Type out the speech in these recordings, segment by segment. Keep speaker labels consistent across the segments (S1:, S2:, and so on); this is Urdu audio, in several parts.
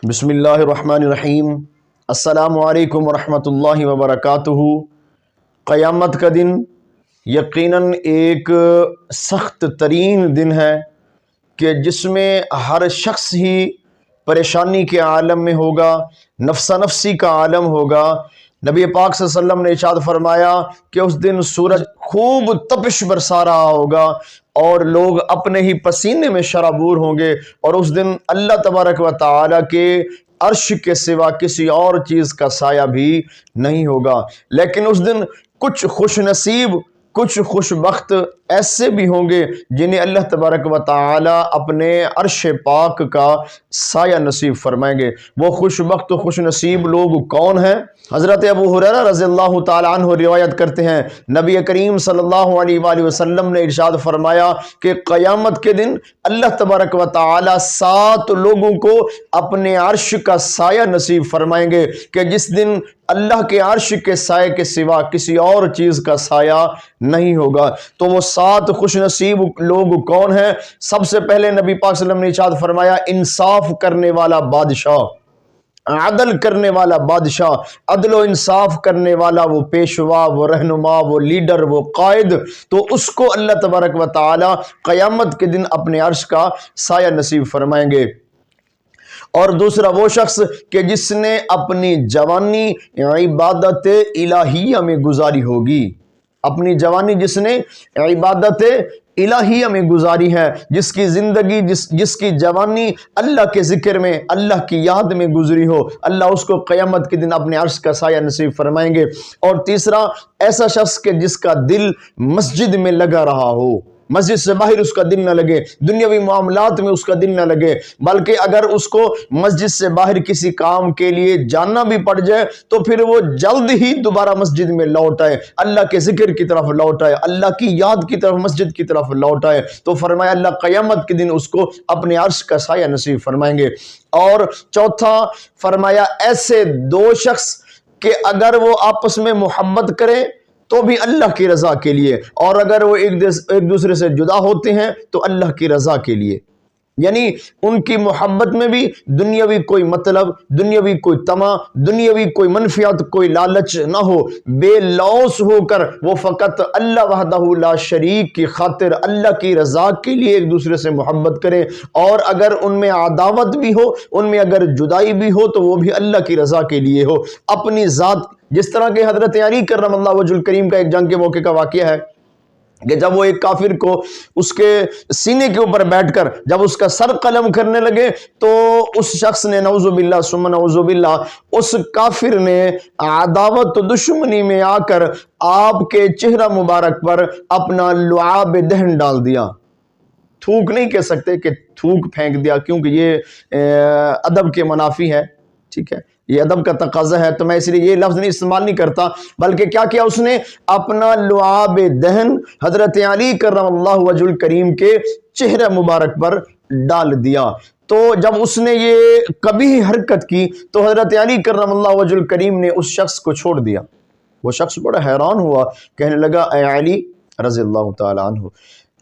S1: بسم اللہ الرحمن الرحیم۔ السلام علیکم ورحمۃ اللہ وبرکاتہ۔ قیامت کا دن یقیناً ایک سخت ترین دن ہے کہ جس میں ہر شخص ہی پریشانی کے عالم میں ہوگا، نفسا نفسی کا عالم ہوگا۔ نبی پاک صلی اللہ علیہ وسلم نے ارشاد فرمایا کہ اس دن سورج خوب تپش برسا رہا ہوگا اور لوگ اپنے ہی پسینے میں شرابور ہوں گے، اور اس دن اللہ تبارک و تعالی کے عرش کے سوا کسی اور چیز کا سایہ بھی نہیں ہوگا۔ لیکن اس دن کچھ خوش نصیب، کچھ خوش بخت ایسے بھی ہوں گے جنہیں اللہ تبارک و تعالی اپنے عرش پاک کا سایہ نصیب فرمائیں گے۔ وہ خوش بخت و خوش نصیب لوگ کون ہیں؟ حضرت ابو ہریرہ رضی اللہ تعالی عنہ روایت کرتے ہیں، نبی کریم صلی اللہ علیہ وآلہ وسلم نے ارشاد فرمایا کہ قیامت کے دن اللہ تبارک و تعالی 7 لوگوں کو اپنے عرش کا سایہ نصیب فرمائیں گے کہ جس دن اللہ کے عرش کے سائے کے سوا کسی اور چیز کا سایہ نہیں ہوگا۔ تو وہ 7 خوش نصیب لوگ کون ہیں؟ سب سے پہلے نبی پاک صلی اللہ علیہ وسلم نے ارشاد فرمایا، انصاف کرنے والا بادشاہ، عدل کرنے والا بادشاہ، عدل و انصاف کرنے والا وہ پیشوا، وہ رہنما، وہ لیڈر، وہ قائد، تو اس کو اللہ تبارک و تعالی قیامت کے دن اپنے عرش کا سایہ نصیب فرمائیں گے۔ اور دوسرا وہ شخص کہ جس نے اپنی جوانی عبادت الہیہ میں گزاری ہوگی، اپنی جوانی جس نے عبادت الہیہ میں گزاری ہے، جس کی زندگی جس کی جوانی اللہ کے ذکر میں، اللہ کی یاد میں گزری ہو، اللہ اس کو قیامت کے دن اپنے عرش کا سایہ نصیب فرمائیں گے۔ اور تیسرا ایسا شخص کہ جس کا دل مسجد میں لگا رہا ہو، مسجد سے باہر اس کا دل نہ لگے، دنیاوی معاملات میں اس کا دل نہ لگے، بلکہ اگر اس کو مسجد سے باہر کسی کام کے لیے جانا بھی پڑ جائے تو پھر وہ جلد ہی دوبارہ مسجد میں لوٹ آئے، اللہ کے ذکر کی طرف لوٹ آئے، اللہ کی یاد کی طرف، مسجد کی طرف لوٹ آئے، تو فرمایا اللہ قیامت کے دن اس کو اپنے عرش کا سایہ نصیب فرمائیں گے۔ اور چوتھا فرمایا ایسے 2 شخص کہ اگر وہ آپس میں محبت کریں تو بھی اللہ کی رضا کے لیے، اور اگر وہ ایک دوسرے سے جدا ہوتے ہیں تو اللہ کی رضا کے لیے، یعنی ان کی محبت میں بھی دنیاوی کوئی مطلب، دنیاوی کوئی طمع، دنیاوی کوئی منفیات، کوئی لالچ نہ ہو، بے لوث ہو کر وہ فقط اللہ وحدہ لا شریک کی خاطر اللہ کی رضا کے لیے ایک دوسرے سے محبت کریں، اور اگر ان میں عداوت بھی ہو، ان میں اگر جدائی بھی ہو تو وہ بھی اللہ کی رضا کے لیے ہو، اپنی ذات، جس طرح کہ حضرت علی کرم اللہ وجہ الکریم کا ایک جنگ کے موقع کا واقعہ ہے کہ جب وہ ایک کافر کو اس کے سینے کے اوپر بیٹھ کر جب اس کا سر قلم کرنے لگے تو اس شخص نے نعوذ باللہ ثم نعوذ باللہ اس کافر نے عداوت و دشمنی میں آ کر آپ کے چہرہ مبارک پر اپنا لعاب دہن ڈال دیا۔ تھوک نہیں کہہ سکتے کہ تھوک پھینک دیا، کیونکہ یہ ادب کے منافی ہے، ٹھیک ہے، یہ ادب کا تقاضا ہے، تو میں اس لیے یہ لفظ نہیں استعمال نہیں کرتا، بلکہ کیا کیا اس نے اپنا لعاب دہن حضرت علی کرم اللہ وجہ الکریم کے چہرہ مبارک پر ڈال دیا۔ تو جب اس نے یہ کبھی حرکت کی تو حضرت علی کرم اللہ وجہ الکریم نے اس شخص کو چھوڑ دیا۔ وہ شخص بڑا حیران ہوا، کہنے لگا اے علی رضی اللہ تعالی عنہ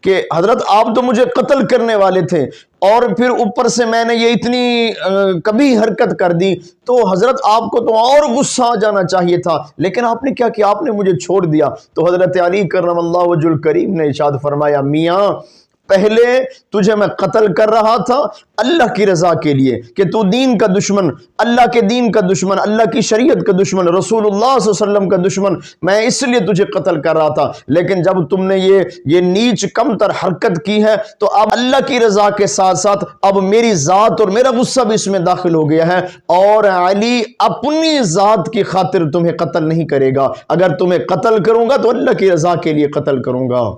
S1: کہ حضرت آپ تو مجھے قتل کرنے والے تھے، اور پھر اوپر سے میں نے یہ اتنی کبھی حرکت کر دی، تو حضرت آپ کو تو اور غصہ آ جانا چاہیے تھا، لیکن آپ نے کیا کیا، آپ نے مجھے چھوڑ دیا۔ تو حضرت علی کرم اللہ وجہ الکریم نے ارشاد فرمایا، میاں پہلے تجھے میں قتل کر رہا تھا اللہ کی رضا کے لیے کہ تو دین کا دشمن، اللہ کے دین کا دشمن، اللہ کی شریعت کا دشمن، رسول اللہ صلی اللہ علیہ وسلم کا دشمن، میں اس لیے تجھے قتل کر رہا تھا، لیکن جب تم نے یہ نیچ کم تر حرکت کی ہے تو اب اللہ کی رضا کے ساتھ ساتھ اب میری ذات اور میرا غصہ بھی اس میں داخل ہو گیا ہے، اور علی اپنی ذات کی خاطر تمہیں قتل نہیں کرے گا، اگر تمہیں قتل کروں گا تو اللہ کی رضا کے لیے قتل کروں گا۔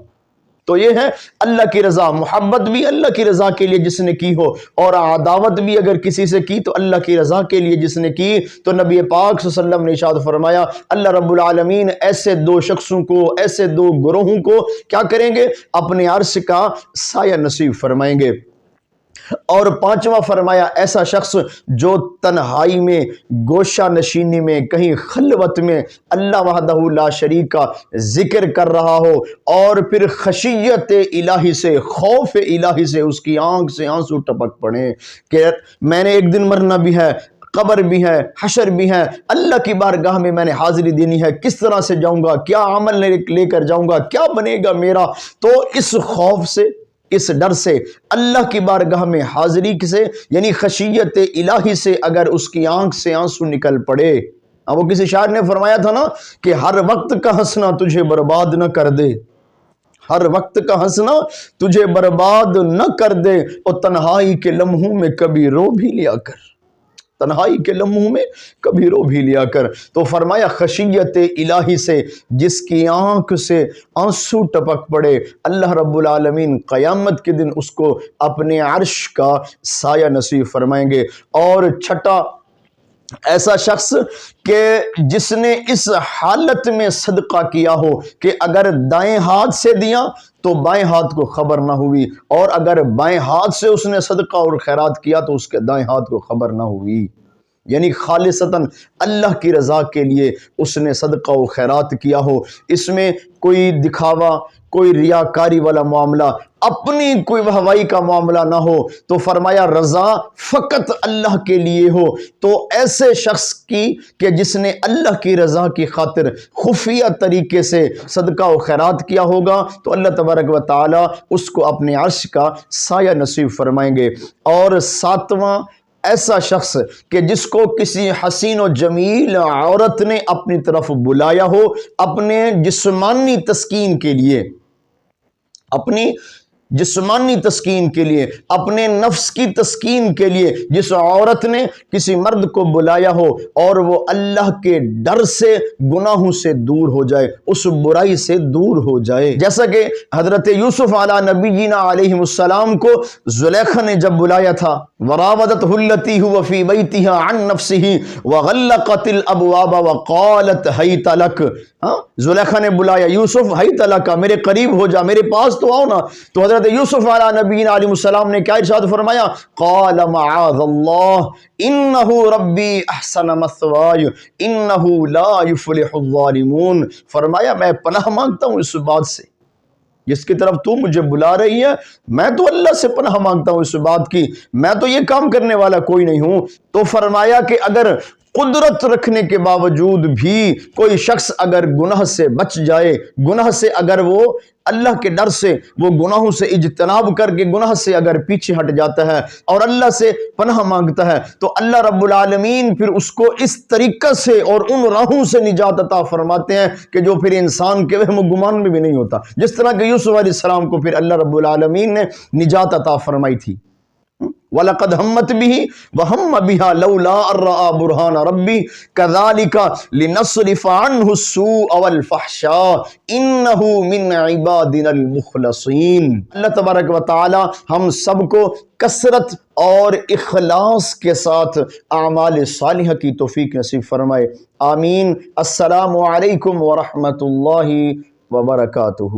S1: تو یہ ہے اللہ کی رضا، محبت بھی اللہ کی رضا کے لیے جس نے کی ہو، اور عداوت بھی اگر کسی سے کی تو اللہ کی رضا کے لیے جس نے کی۔ تو نبی پاک صلی اللہ علیہ وسلم نے ارشاد فرمایا اللہ رب العالمین ایسے 2 شخصوں کو، ایسے 2 گروہوں کو کیا کریں گے؟ اپنے عرش کا سایہ نصیب فرمائیں گے۔ اور پانچواں فرمایا ایسا شخص جو تنہائی میں، گوشہ نشینی میں، کہیں خلوت میں اللہ وحدہ لا شریک کا ذکر کر رہا ہو، اور پھر خشیت الہی سے، خوف الہی سے اس کی آنکھ سے آنسو ٹپک پڑے کہ میں نے ایک دن مرنا بھی ہے، قبر بھی ہے، حشر بھی ہے، اللہ کی بارگاہ میں میں نے حاضری دینی ہے، کس طرح سے جاؤں گا، کیا عمل لے کر جاؤں گا، کیا بنے گا میرا۔ تو اس خوف سے، اس ڈر سے، اللہ کی بارگاہ میں حاضری سے، یعنی خشیت الہی سے اگر اس کی آنکھ سے آنسو نکل پڑے، وہ کسی شاعر نے فرمایا تھا نا کہ ہر وقت کا ہنسنا تجھے برباد نہ کر دے، ہر وقت کا ہنسنا تجھے برباد نہ کر دے، اور تنہائی کے لمحوں میں کبھی رو بھی لیا کر، تنہائی کے لمحوں میں کبھی رو بھی لیا کر۔ تو فرمایا خشیت الہی سے جس کی آنکھ سے آنسو ٹپک پڑے، اللہ رب العالمین قیامت کے دن اس کو اپنے عرش کا سایہ نصیب فرمائیں گے۔ اور چھٹا ایسا شخص کہ جس نے اس حالت میں صدقہ کیا ہو کہ اگر دائیں ہاتھ سے دیا تو بائیں ہاتھ کو خبر نہ ہوئی، اور اگر بائیں ہاتھ سے اس نے صدقہ اور خیرات کیا تو اس کے دائیں ہاتھ کو خبر نہ ہوئی، یعنی خالصتاً اللہ کی رضا کے لیے اس نے صدقہ و خیرات کیا ہو، اس میں کوئی دکھاوا، کوئی ریاکاری والا معاملہ، اپنی کوئی واہوائی کا معاملہ نہ ہو، تو فرمایا رضا فقط اللہ کے لیے ہو، تو ایسے شخص کی کہ جس نے اللہ کی رضا کی خاطر خفیہ طریقے سے صدقہ و خیرات کیا ہوگا تو اللہ تبارک و تعالی اس کو اپنے عرش کا سایہ نصیب فرمائیں گے۔ اور ساتواں ایسا شخص کہ جس کو کسی حسین و جمیل عورت نے اپنی طرف بلایا ہو اپنے جسمانی تسکین کے لیے، اپنی جسمانی تسکین کے لیے، اپنے نفس کی تسکین کے لیے، جس عورت نے کسی مرد کو بلایا ہو اور وہ اللہ کے ڈر سے گناہوں سے دور ہو جائے، اس برائی سے دور ہو جائے، جیسا کہ حضرت یوسف علی نبینا علیہ السلام کو زلیخا نے جب بلایا تھا، وراودته التي هو في بيتها عن نفسه وغلقت الابواب وقالت هيت لك، زلیخا نے بلایا یوسف ہیت لک، میرے قریب ہو جا، میرے پاس تو آؤ نا، تو حضرت یوسف علیہ نبینا علیہ السلام نے کیا ارشاد فرمایا؟ قال معاذ اللہ انہ ربی احسن مثواي انہ لا يفلح الظالمون، فرمایا میں پناہ مانگتا ہوں اس بات سے جس کی طرف تو مجھے بلا رہی ہے، میں تو اللہ سے پناہ مانگتا ہوں اس بات کی، میں تو یہ کام کرنے والا کوئی نہیں ہوں۔ تو فرمایا کہ اگر قدرت رکھنے کے باوجود بھی کوئی شخص اگر گناہ سے بچ جائے، گناہ سے اگر وہ اللہ کے ڈر سے وہ گناہوں سے اجتناب کر کے گناہ سے اگر پیچھے ہٹ جاتا ہے اور اللہ سے پناہ مانگتا ہے تو اللہ رب العالمین پھر اس کو اس طریقہ سے اور ان راہوں سے نجات عطا فرماتے ہیں کہ جو پھر انسان کے وہم و گمان میں بھی نہیں ہوتا، جس طرح کہ یوسف علیہ السلام کو پھر اللہ رب العالمین نے نجات عطا فرمائی تھی۔ وَلَقَدْ هَمَّتْ بِهِ وَهَمَّ بِهَا لَوْلَا أَن رَّأَىٰ بُرْهَانَ رَبِّهِ كَذَٰلِكَ لِنَصْرِفَ عَنْهُ السُّوءَ وَالْفَحْشَاءَ إِنَّهُ مِنْ عِبَادِنَا الْمُخْلَصِينَ۔ اللہ تبارک و تعالی ہم سب کو کثرت اور اخلاص کے ساتھ اعمال صالحہ کی توفیق نصیب فرمائے، آمین۔ السلام علیکم ورحمۃ اللہ وبرکاتہ۔